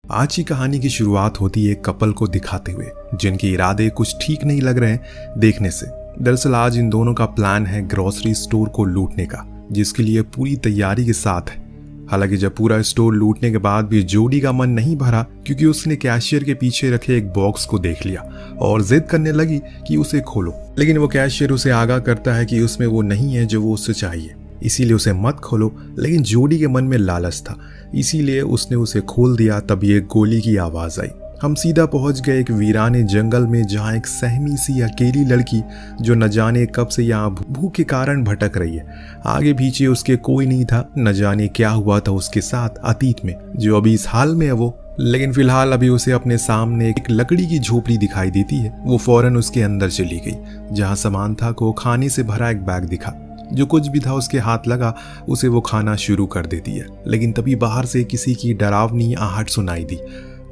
आज की कहानी की शुरुआत होती है एक कपल को दिखाते हुए जिनके इरादे कुछ ठीक नहीं लग रहे हैं देखने से। दरअसल आज इन दोनों का प्लान है ग्रोसरी स्टोर को लूटने का, जिसके लिए पूरी तैयारी के साथ है। हालांकि जब पूरा स्टोर लूटने के बाद भी जोडी का मन नहीं भरा, क्योंकि उसने कैशियर के पीछे रखे एक बॉक्स को देख लिया और जिद करने लगी कि उसे खोलो। लेकिन वो कैशियर उसे आगाह करता है कि उसमें वो नहीं है जो वो उससे चाहिए, इसीलिए उसे मत खोलो। लेकिन जोडी के मन में लालच था, इसीलिए उसने उसे खोल दिया। तभी एक गोली की आवाज आई। हम सीधा पहुंच गए एक वीराने जंगल में, जहां एक सहमी सी अकेली लड़की जो न जाने कब से यहाँ भूख के कारण भटक रही है। आगे पीछे उसके कोई नहीं था, न जाने क्या हुआ था उसके साथ अतीत में जो अभी इस हाल में है वो। लेकिन फिलहाल अभी उसे अपने सामने एक लकड़ी की झोपड़ी दिखाई देती है। वो फौरन उसके अंदर चली गई, जहाँ समांथा को खाने से भरा एक बैग दिखा। जो कुछ भी था उसके हाथ लगा, उसे वो खाना शुरू कर देती है। लेकिन तभी बाहर से किसी की डरावनी आहट सुनाई दी।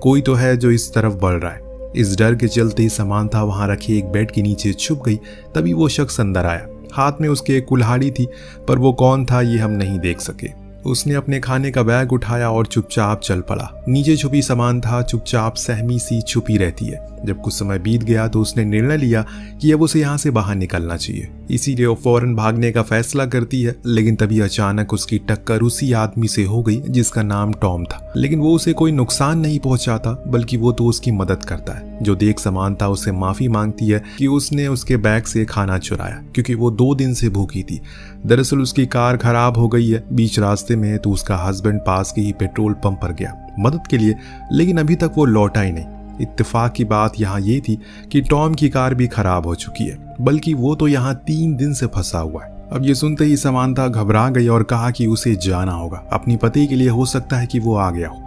कोई तो है जो इस तरफ बढ़ रहा है। इस डर के चलते ही समांथा वहां रखे एक बेड के नीचे छुप गई। तभी वो शख्स अंदर आया। हाथ में उसके एक कुल्हाड़ी थी, पर वो कौन था ये हम नहीं देख सके। उसने अपने खाने का बैग उठाया और चुपचाप चल पड़ा। नीचे छुपी समांथा चुपचाप सहमी सी छुपी रहती है। जब कुछ समय बीत गया तो उसने निर्णय लिया कि अब उसे यहाँ से बाहर निकलना चाहिए, इसीलिए वो फौरन भागने का फैसला करती है। लेकिन तभी अचानक उसकी टक्कर उसी आदमी से हो गई जिसका नाम टॉम था। लेकिन वो उसे कोई नुकसान नहीं पहुंचाता, बल्कि वो तो उसकी मदद करता है। जो देख समांथा उससे माफी मांगती है कि उसने उसके बैग से खाना चुराया, क्योंकि वो 2 दिन से भूखी थी। दरअसल उसकी कार खराब हो गई है बीच रास्ते में, तो उसका हस्बैंड पास के ही पेट्रोल पंप पर गया मदद के लिए, लेकिन अभी तक वो लौटा ही नहीं। इत्तेफाक की बात यहाँ ये थी कि टॉम की कार भी खराब हो चुकी है, बल्कि वो तो यहाँ 3 दिन से फंसा हुआ है। अब ये सुनते ही समांथा घबरा गई और कहा कि उसे जाना होगा अपनी पति के लिए, हो सकता है कि वो आ गया हो।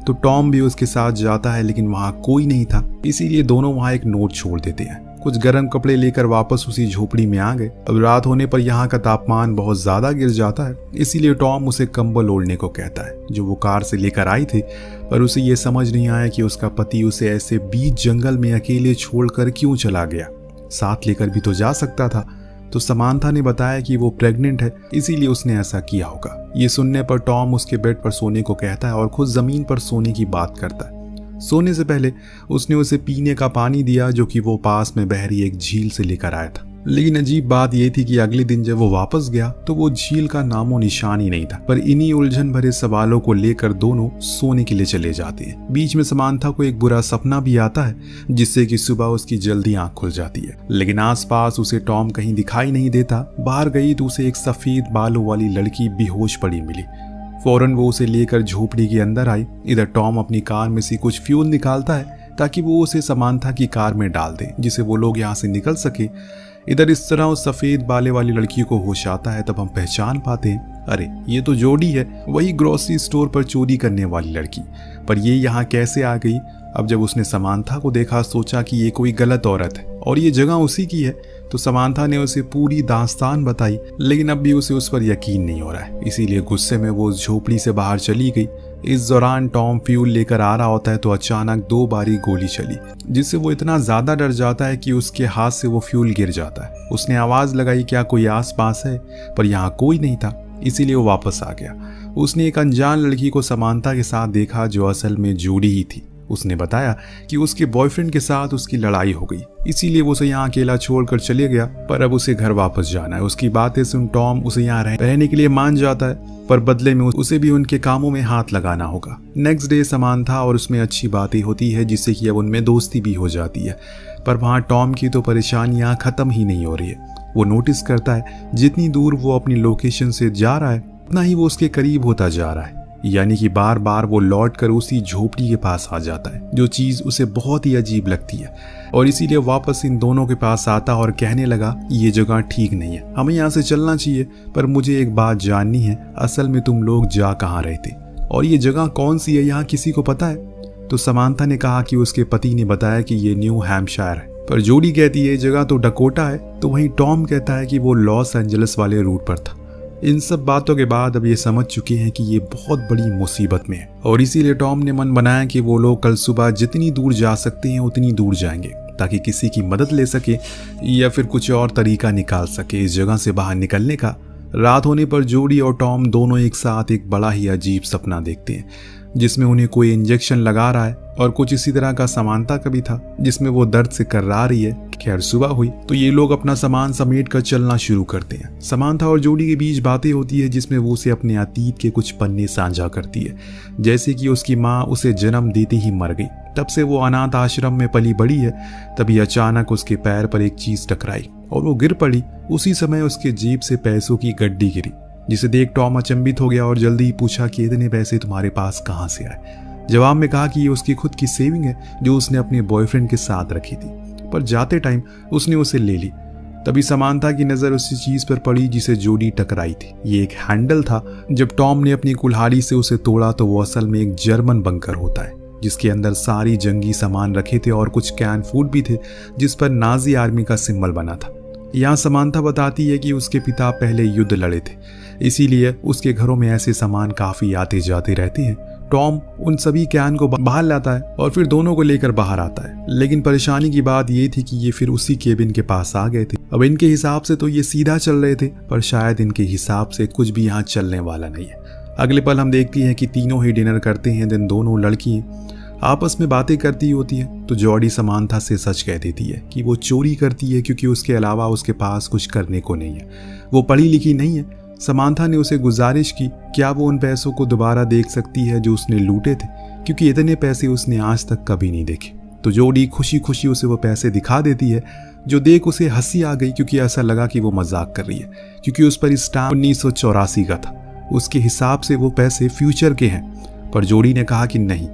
तो टॉम भी उसके साथ जाता है, लेकिन वहाँ कोई नहीं था, इसीलिए दोनों वहाँ एक नोट छोड़ देते हैं। कुछ गर्म कपड़े लेकर वापस उसी झोपड़ी में आ गए। अब रात होने पर यहाँ का तापमान बहुत ज्यादा गिर जाता है, इसीलिए टॉम उसे कंबल ओढ़ने को कहता है जो वो कार से लेकर आई थी। पर उसे ये समझ नहीं आया कि उसका पति उसे ऐसे बीच जंगल में अकेले छोड़कर क्यों चला गया। साथ लेकर भी तो जा सकता था। तो समांथा ने बताया कि वो प्रेग्नेंट है, इसीलिए उसने ऐसा किया होगा। ये सुनने पर टॉम उसके बेड पर सोने को कहता है और खुद जमीन पर सोने की बात करता है। सोने से पहले उसने उसे पीने का पानी दिया, जो कि वो पास में बह रही एक झील से लेकर आया था। लेकिन अजीब बात यह थी कि अगले दिन जब वो वापस गया तो वो झील का नामो निशान ही नहीं था। पर इन्हीं उलझन भरे सवालों को लेकर दोनों सोने के लिए चले जाते हैं। बीच में समांथा को एक बुरा सपना भी आता है, जिससे कि सुबह उसकी जल्दी आंख खुल जाती है। लेकिन आसपास उसे टॉम कहीं दिखाई नहीं देता। बाहर गई तो उसे एक सफेद बालों वाली लड़की बेहोश पड़ी मिली। फौरन वो उसे लेकर झोपड़ी के अंदर आई। इधर टॉम अपनी कार में से कुछ फ्यूल निकालता है ताकि वो उसे समांथा की कार में डाल दे, जिससे वो लोग यहाँ से निकल सके। इधर इस तरह उस सफेद बाले वाली लड़की को होश आता है। तब हम पहचान पाते हैं, अरे ये तो जोडी है, वही ग्रोसरी स्टोर पर चोरी करने वाली लड़की। पर ये यहाँ कैसे आ गई? अब जब उसने समांथा को देखा, सोचा कि ये कोई गलत औरत है और ये जगह उसी की है। तो समांथा ने उसे पूरी दास्तान बताई, लेकिन अब भी उसे उस पर यकीन नहीं हो रहा है, इसीलिए गुस्से में वो झोपड़ी से बाहर चली गई। इस दौरान टॉम फ्यूल लेकर आ रहा होता है तो अचानक 2 बारी गोली चली, जिससे वो इतना ज्यादा डर जाता है कि उसके हाथ से वो फ्यूल गिर जाता है। उसने आवाज लगाई क्या कोई आस पास है, पर यहाँ कोई नहीं था, इसीलिए वो वापस आ गया। उसने एक अनजान लड़की को समांथा के साथ देखा, जो असल में जोडी ही थी। उसने बताया कि उसके बॉयफ्रेंड के साथ उसकी लड़ाई हो गई, इसीलिए वो उसे यहाँ अकेला छोड़कर चले गया। पर अब उसे घर वापस जाना है। उसकी बातें सुन टॉम उसे यहाँ रहने के लिए मान जाता है, पर बदले में उसे भी उनके कामों में हाथ लगाना होगा। नेक्स्ट डे समांथा और उसमें अच्छी बातें होती है, जिससे कि अब उनमें दोस्ती भी हो जाती है। पर वहाँ टॉम की तो परेशानियाँ खत्म ही नहीं हो रही है। वो नोटिस करता है जितनी दूर वो अपनी लोकेशन से जा रहा है, उतना ही वो उसके करीब होता जा रहा है। यानी कि बार बार वो लौट कर उसी झोपड़ी के पास आ जाता है, जो चीज उसे बहुत ही अजीब लगती है। और इसीलिए वापस इन दोनों के पास आता और कहने लगा ये जगह ठीक नहीं है, हमें यहाँ से चलना चाहिए। पर मुझे एक बात जाननी है, असल में तुम लोग जा कहाँ रहे थे और ये जगह कौन सी है, यहाँ किसी को पता है? तो समांथा ने कहा कि उसके पति ने बताया कि ये न्यू हैम्पशायर है। पर जोडी कहती है जगह तो डकोटा है। तो वहीं टॉम कहता है कि वो लॉस एंजलिस वाले रूट पर था। इन सब बातों के बाद अब ये समझ चुके हैं कि ये बहुत बड़ी मुसीबत में है, और इसीलिए टॉम ने मन बनाया कि वो लोग कल सुबह जितनी दूर जा सकते हैं उतनी दूर जाएंगे, ताकि किसी की मदद ले सके या फिर कुछ और तरीका निकाल सके इस जगह से बाहर निकलने का। रात होने पर जोडी और टॉम दोनों एक साथ एक बड़ा ही अजीब सपना देखते हैं। जिसमें उन्हें कोई इंजेक्शन लगा रहा है, और कुछ इसी तरह का समानता का भी था जिसमें वो दर्द से कर्रा रही है। खैर सुबह हुई तो ये लोग अपना सामान समेट कर चलना शुरू करते हैं। समानता और जोडी के बीच बातें होती है जिसमें वो उसे अपने अतीत के कुछ पन्ने साझा करती है, जैसे कि उसकी माँ उसे जन्म देते ही मर गई, तब से वो अनाथ आश्रम में पली बड़ी है। तभी अचानक उसके पैर पर एक चीज टकराई और वो गिर पड़ी। उसी समय उसके जेब से पैसों की गड्डी गिरी, जिसे देख टॉम अचंभित हो गया और जल्दी ही पूछा कि इतने पैसे तुम्हारे पास कहाँ से आए। जवाब में कहा कि ये उसकी खुद की सेविंग है जो उसने अपने बॉयफ्रेंड के साथ रखी थी, पर जाते टाइम उसने उसे ले ली। तभी समानता की नजर उसी चीज पर पड़ी जिसे जोडी टकराई थी। ये एक हैंडल था। जब टॉम ने अपनी कुल्हाड़ी से उसे तोड़ा तो वो असल में एक जर्मन बंकर होता है, जिसके अंदर सारी जंगी सामान रखे थे और कुछ कैन फूड भी थे जिस पर नाजी आर्मी का सिंबल बना था। यहाँ समानता बताती है कि उसके पिता पहले युद्ध लड़े थे, इसीलिए उसके घरों में ऐसे सामान काफी आते जाते रहते हैं। टॉम उन सभी कैन को बाहर लाता है और फिर दोनों को लेकर बाहर आता है, लेकिन परेशानी की बात ये थी कि ये फिर उसी केबिन के पास आ गए थे। अब इनके हिसाब से तो ये सीधा चल रहे थे, पर शायद इनके हिसाब से कुछ भी यहाँ चलने वाला नहीं है। अगले पल हम देखती हैं कि तीनों ही डिनर करते हैं। दिन दोनों लड़की आपस में बातें करती होती है तो जॉडी समानता से सच कह देती है कि वो चोरी करती है क्योंकि उसके अलावा उसके पास कुछ करने को नहीं है, वो पढ़ी लिखी नहीं है। समानता ने उसे गुजारिश की क्या वो उन पैसों को दोबारा देख सकती है जो उसने लूटे थे, क्योंकि इतने पैसे उसने आज तक कभी नहीं देखे। तो जॉडी खुशी खुशी उसे वो पैसे दिखा देती है, जो देख उसे हंसी आ गई क्योंकि ऐसा लगा कि वो मजाक कर रही है, क्योंकि उस पर स्टाम्प 1984 का था। उसके हिसाब से वो पैसे फ्यूचर के हैं, पर जॉडी ने कहा कि नहीं,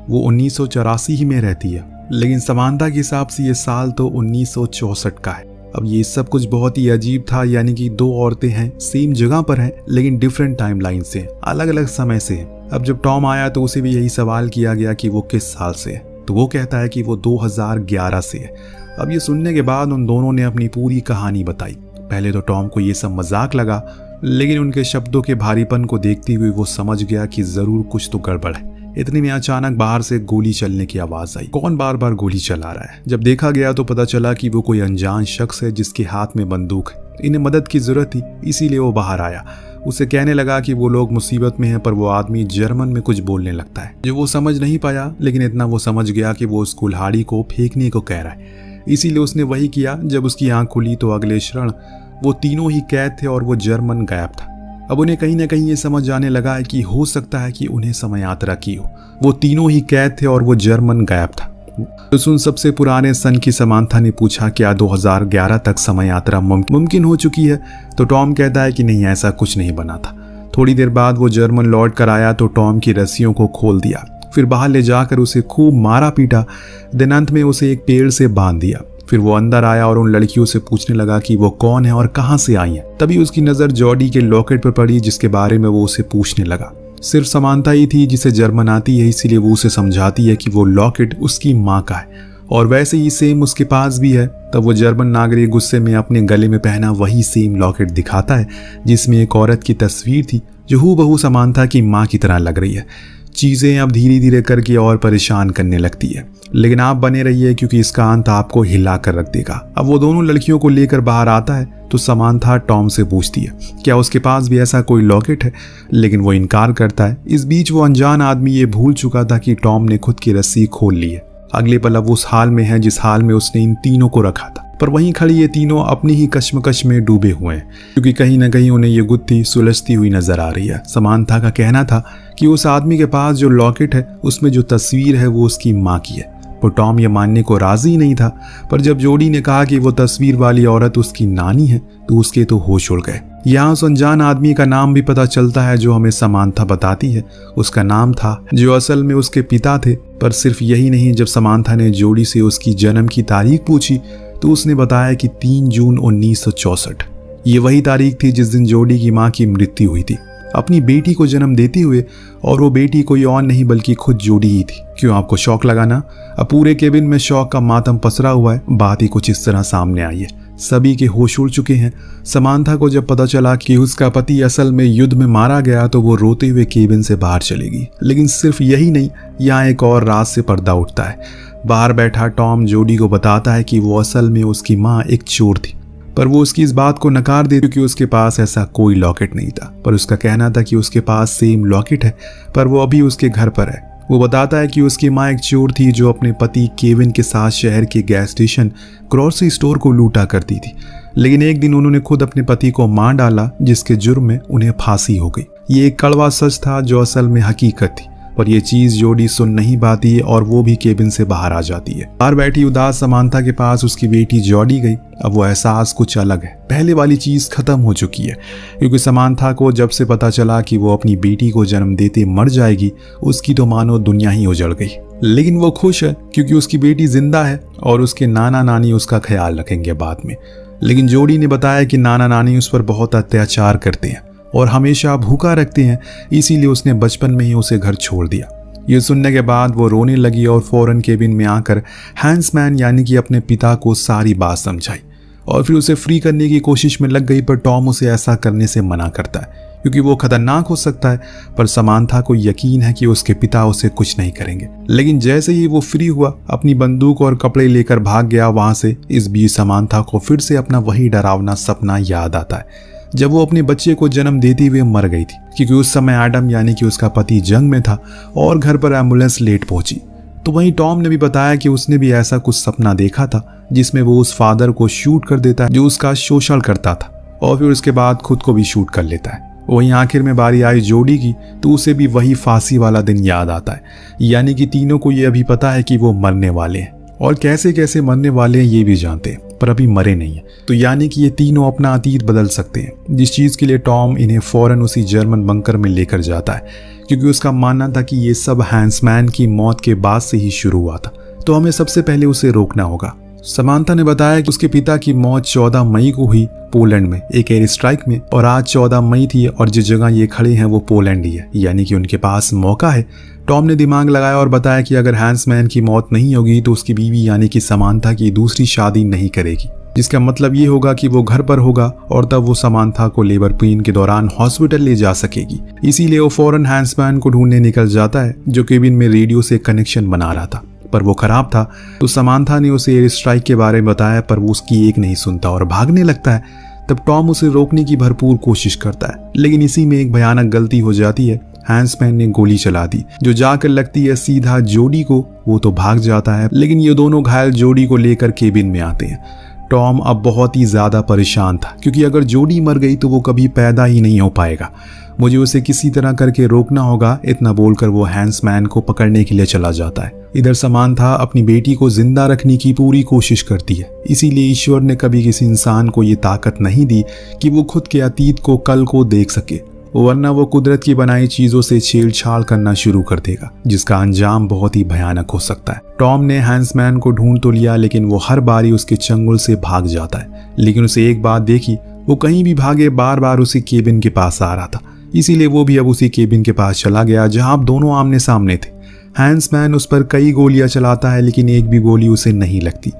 वो 1984 ही में रहती है, लेकिन समानता के हिसाब से ये साल तो 1964 का है। अब ये सब कुछ बहुत ही अजीब था, यानी कि दो औरतें हैं, सेम जगह पर हैं, लेकिन डिफरेंट टाइमलाइन से, अलग अलग समय से हैं। अब जब टॉम आया तो उसे भी यही सवाल किया गया कि वो किस साल से है, तो वो कहता है कि वो 2011 से है। अब ये सुनने के बाद उन दोनों ने अपनी पूरी कहानी बताई। पहले तो टॉम को ये सब मजाक लगा, लेकिन उनके शब्दों के भारीपन को देखते हुए वो समझ गया कि जरूर कुछ तो गड़बड़ है। इतने में अचानक बाहर से गोली चलने की आवाज आई। कौन बार बार गोली चला रहा है? जब देखा गया तो पता चला कि वो कोई अनजान शख्स है जिसके हाथ में बंदूक है। इन्हें मदद की जरूरत थी, इसीलिए वो बाहर आया। उसे कहने लगा कि वो लोग मुसीबत में हैं, पर वो आदमी जर्मन में कुछ बोलने लगता है जो वो समझ नहीं पाया, लेकिन इतना वो समझ गया कि वो उस कुल्हाड़ी को फेंकने को कह रहा है। इसीलिए उसने वही किया। जब उसकी आंख खुली तो अगले क्षण वो तीनों ही कैद थे और वो जर्मन गायब था। अब उन्हें कहीं ना कहीं ये समझ आने लगा है कि हो सकता है कि उन्हें समय यात्रा की हो। वो तीनों ही कैद थे और वो जर्मन गायब था। तो सुन सबसे पुराने सन की समानता ने पूछा क्या 2011 तक समय यात्रा मुमकिन हो चुकी है? तो टॉम कहता है कि नहीं, ऐसा कुछ नहीं बना था। थोड़ी देर बाद वो जर्मन लौट कर आया तो टॉम की रस्सियों को खोल दिया, फिर बाहर ले जाकर उसे खूब मारा पीटा। दिन अंत में उसे एक पेड़ से बांध दिया। फिर वो अंदर आया और उन लड़कियों से पूछने लगा कि वो कौन है और कहां से आई हैं। तभी उसकी नजर जॉडी के लॉकेट पर पड़ी, जिसके बारे में वो उसे पूछने लगा। सिर्फ समानता ही थी जिसे जर्मन आती है, इसीलिए वो उसे समझाती है कि वो लॉकेट उसकी माँ का है और वैसे ही सेम उसके पास भी है। तब वो जर्मन नागरिक गुस्से में अपने गले में पहना वही सेम लॉकेट दिखाता है जिसमें एक औरत की तस्वीर थी जो हूबहू समानता की माँ की तरह लग रही है। चीजें अब धीरे धीरे करके और परेशान करने लगती है, लेकिन आप बने रहिए क्योंकि इसका अंत आपको हिला कर रख देगा। अब वो दोनों लड़कियों को लेकर बाहर आता है तो समानता टॉम से पूछती है क्या उसके पास भी ऐसा कोई लॉकेट है, लेकिन वो इनकार करता है। इस बीच वो अनजान आदमी ये भूल चुका था कि टॉम ने खुद की रस्सी खोल ली है। अगले पल अब उस हाल में है जिस हाल में उसने इन तीनों को रखा था, पर वहीं खड़ी ये तीनों अपनी ही कश्मकश में डूबे हुए हैं, क्योंकि कहीं ना कहीं उन्हें ये गुत्थी सुलझती हुई नजर आ रही है। समानता का कहना था कि उस आदमी के पास जो लॉकेट है उसमें जो तस्वीर है वो उसकी माँ की है, पर टॉम ये मानने को राजी नहीं था। पर जब जॉडी ने कहा कि वो तस्वीर वाली औरत उसकी नानी है तो उसके तो होश उड़ गए। यहाँ उस अनजान आदमी का नाम भी पता चलता है जो हमें समानता बताती है। उसका नाम था जो असल में उसके पिता थे। पर सिर्फ यही नहीं, जब समानता ने जॉडी से उसकी जन्म की तारीख पूछी तो उसने बताया कि 3 जून 1964। ये वही तारीख थी जिस दिन जॉडी की माँ की मृत्यु हुई थी अपनी बेटी को जन्म देते हुए, और वो बेटी कोई और नहीं बल्कि खुद जॉडी ही थी। क्यों आपको शौक लगाना? अब पूरे केबिन में शौक का मातम पसरा हुआ है। बात ही कुछ इस तरह सामने आई है, सभी के होश उड़ चुके हैं। समानता को जब पता चला कि उसका पति असल में युद्ध में मारा गया तो वो रोते हुए केबिन से बाहर चलेगी। लेकिन सिर्फ यही नहीं, यहाँ एक और राज से पर्दा उठता है। बाहर बैठा टॉम जॉडी को बताता है कि वो असल में उसकी माँ एक चोर थी, पर वो उसकी इस बात को नकार दे क्योंकि उसके पास ऐसा कोई लॉकेट नहीं था। पर उसका कहना था कि उसके पास सेम लॉकेट है, पर वो अभी उसके घर पर है। वो बताता है कि उसकी माँ एक चोर थी जो अपने पति केविन के साथ शहर के गैस स्टेशन ग्रोसरी स्टोर को लूटा करती थी, लेकिन एक दिन उन्होंने खुद अपने पति को मार डाला, जिसके जुर्म में उन्हें फांसी हो गई। ये एक कड़वा सच था जो असल में हकीकत थी, पर यह चीज जोडी सुन नहीं पाती और वो भी केबिन से बाहर आ जाती है। बाहर बैठी उदास समांथा के पास उसकी बेटी जॉडी गई। अब वो एहसास कुछ अलग है, पहले वाली चीज खत्म हो चुकी है, क्योंकि समांथा को जब से पता चला कि वो अपनी बेटी को जन्म देते मर जाएगी, उसकी तो मानो दुनिया ही उजड़ गई। लेकिन वो खुश है क्योंकि उसकी बेटी जिंदा है और उसके नाना नानी उसका ख्याल रखेंगे बाद में। लेकिन जोडी ने बताया कि नाना नानी उस पर बहुत अत्याचार करते हैं और हमेशा भूखा रखते हैं, इसीलिए उसने बचपन में ही उसे घर छोड़ दिया। ये सुनने के बाद वो रोने लगी और फौरन केबिन में आकर हैंसमैन यानी कि अपने पिता को सारी बात समझाई और फिर उसे फ्री करने की कोशिश में लग गई। पर टॉम उसे ऐसा करने से मना करता है क्योंकि वो खतरनाक हो सकता है, पर समांथा को यकीन है कि उसके पिता उसे कुछ नहीं करेंगे। लेकिन जैसे ही वो फ्री हुआ, अपनी बंदूक और कपड़े लेकर भाग गया वहां से। इस बीच समांथा को फिर से अपना वही डरावना सपना याद आता है जब वो अपने बच्चे को जन्म देते हुए मर गई थी, क्योंकि उस समय एडम यानी कि उसका पति जंग में था और घर पर एम्बुलेंस लेट पहुंची। तो वहीं टॉम ने भी बताया कि उसने भी ऐसा कुछ सपना देखा था जिसमें वो उस फादर को शूट कर देता है जो उसका शोषण करता था और फिर उसके बाद खुद को भी शूट कर लेता है। वहीं आखिर में बारी आई जोडी की, तो उसे भी वही फांसी वाला दिन याद आता है, यानी कि तीनों को ये अभी पता है कि वो मरने वाले हैं और कैसे कैसे मरने वाले हैं ये भी जानते हैं, पर अभी मरे नहीं है। तो यानी कि ये तीनों अपना अतीत बदल सकते हैं, जिस चीज के लिए टॉम इन्हें फौरन उसी जर्मन बंकर में लेकर जाता है, क्योंकि उसका मानना था कि ये सब हैंसमैन की मौत के बाद से ही शुरू हुआ था। तो हमें सबसे पहले उसे रोकना होगा। समांथा ने बताया कि उसके पिता की मौत 14 मई को हुई पोलैंड में एक एयर स्ट्राइक में, और आज 14 मई थी और जिस जगह ये खड़े हैं वो पोलैंड ही है, यानी कि उनके पास मौका है। टॉम ने दिमाग लगाया और बताया कि अगर हैंसमैन की मौत नहीं होगी तो उसकी बीवी यानी कि समांथा की दूसरी शादी नहीं करेगी, जिसका मतलब ये होगा कि वो घर पर होगा और तब वो समांथा को लेबर पेन के दौरान हॉस्पिटल ले जा सकेगी। इसीलिए वो फौरन हैंसमैन को ढूंढने निकल जाता है जो केबिन में रेडियो से कनेक्शन बना रहा था, पर वो खराब था। तो समांथा ने उसे एयर स्ट्राइक के बारे में बताया, पर वो उसकी एक नहीं सुनता और भागने लगता है। तब टॉम उसे रोकने की भरपूर कोशिश करता है, लेकिन इसी में एक भयानक गलती हो जाती है। हैंसमैन ने गोली चला दी जो जाकर लगती है सीधा जोडी को। वो तो भाग जाता है, लेकिन ये दोनों घायल जोडी को लेकर केबिन में आते हैं। टॉम अब बहुत ही ज्यादा परेशान था, क्योंकि अगर जोडी मर गई तो वो कभी पैदा ही नहीं हो पाएगा। मुझे उसे किसी तरह करके रोकना होगा, इतना बोलकर वो हैंसमैन को पकड़ने के लिए चला जाता है। इधर समांथा अपनी बेटी को जिंदा रखने की पूरी कोशिश करती है, इसीलिए ईश्वर ने कभी किसी इंसान को ये ताकत नहीं दी कि वो खुद के अतीत को कल को देख सके, वरना वो कुदरत की बनाई चीजों से छेड़छाड़ करना शुरू कर देगा, जिसका अंजाम बहुत ही भयानक हो सकता है। टॉम ने हैंसमैन को ढूंढ तो लिया, लेकिन वो हर बारी उसके चंगुल से भाग जाता है। लेकिन उसे एक बात देखी, वो कहीं भी भागे बार बार उसी केबिन के पास आ रहा था, इसीलिए वो भी अब उसी केबिन के पास चला गया जहां अब दोनों आमने सामने थे। हैंसमैन उस पर कई गोलियां चलाता है, लेकिन एक भी गोली उसे नहीं लगती,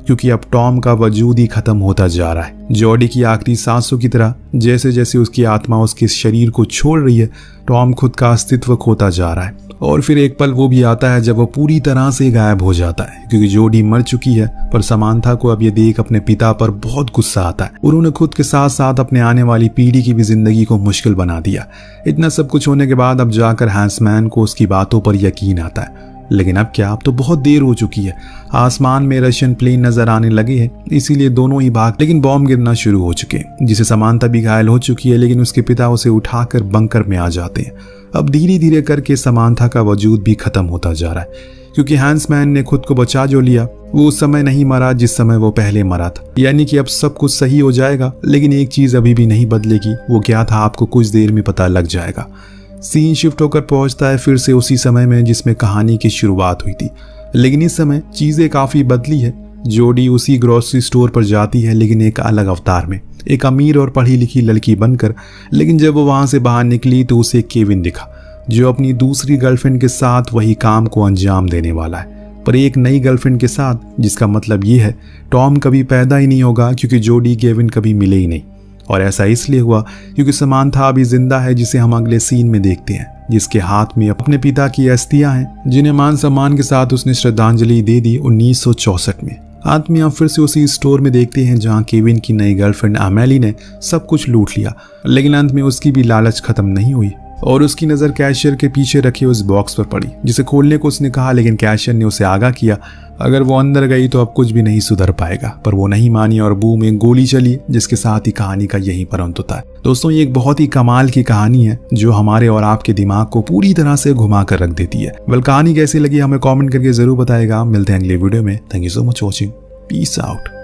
क्योंकि अब टॉम का वजूद ही खत्म होता जा रहा है। जॉडी की आखिरी सांसों की तरह जैसे जैसे उसकी आत्मा उसके शरीर को छोड़ रही है, टॉम खुद का अस्तित्व खोता जा रहा है। और फिर एक पल वो भी आता है जब वो पूरी तरह से गायब हो जाता है, क्योंकि जोडी मर चुकी है। पर समांथा को अब ये देख अपने पिता पर बहुत गुस्सा आता है। उन्होंने खुद के साथ साथ अपने आने वाली पीढ़ी की भी जिंदगी को मुश्किल बना दिया। इतना सब कुछ होने के बाद अब जाकर हैंसमैन को उसकी बातों पर यकीन आता है, लेकिन अब क्या, अब तो बहुत देर हो चुकी है। आसमान में रशियन प्लेन नजर आने लगे हैं, इसीलिए दोनों ही भाग, लेकिन बॉम्ब गिरना शुरू हो चुके हैं, जिसे समांथा भी घायल हो चुकी है। लेकिन उसके पिता उसे उठाकर बंकर में आ जाते हैं। अब धीरे धीरे करके समांथा का वजूद भी खत्म होता जा रहा है, क्योंकि हैंसमैन ने खुद को बचा जो लिया, वो उस समय नहीं मरा जिस समय वो पहले मरा था। यानी कि अब सब कुछ सही हो जाएगा, लेकिन एक चीज अभी भी नहीं बदलेगी। वो क्या था आपको कुछ देर में पता लग जाएगा। सीन शिफ्ट होकर पहुंचता है फिर से उसी समय में जिसमें कहानी की शुरुआत हुई थी, लेकिन इस समय चीजें काफी बदली है। जोडी उसी ग्रोसरी स्टोर पर जाती है, लेकिन एक अलग अवतार में, एक अमीर और पढ़ी लिखी लड़की बनकर। लेकिन जब वो वहां से बाहर निकली तो उसे केविन दिखा, जो अपनी दूसरी गर्लफ्रेंड के साथ वही काम को अंजाम देने वाला है, पर एक नई गर्लफ्रेंड के साथ, जिसका मतलब ये है टॉम कभी पैदा ही नहीं होगा, क्योंकि जोडी केविन कभी मिले ही नहीं। और ऐसा इसलिए हुआ क्योंकि समांथा अभी जिंदा है, जिसे हम अगले सीन में देखते हैं, जिसके हाथ में अपने पिता की अस्थियां हैं, जिन्हें मान सम्मान के साथ उसने श्रद्धांजलि दे दी 1964 में। अंत में हम फिर से उसी स्टोर में देखते हैं जहां केविन की नई गर्लफ्रेंड अमेली ने सब कुछ लूट लिया, लेकिन अंत में उसकी भी लालच खत्म नहीं हुई और उसकी नज़र कैशियर के पीछे रखे उस बॉक्स पर पड़ी, जिसे खोलने को उसने कहा, लेकिन कैशियर ने उसे आगाह किया अगर वो अंदर गई तो अब कुछ भी नहीं सुधर पाएगा। पर वो नहीं मानी और बूम एक गोली चली, जिसके साथ ही कहानी का यही पर अंत होता है। दोस्तों, ये एक बहुत ही कमाल की कहानी है जो हमारे और आपके दिमाग को पूरी तरह से घुमा कर रख देती है। कहानी कैसी लगी हमें कॉमेंट करके जरूर बताएगा। मिलते हैं अगले वीडियो में। Thank you so much watching. Peace out.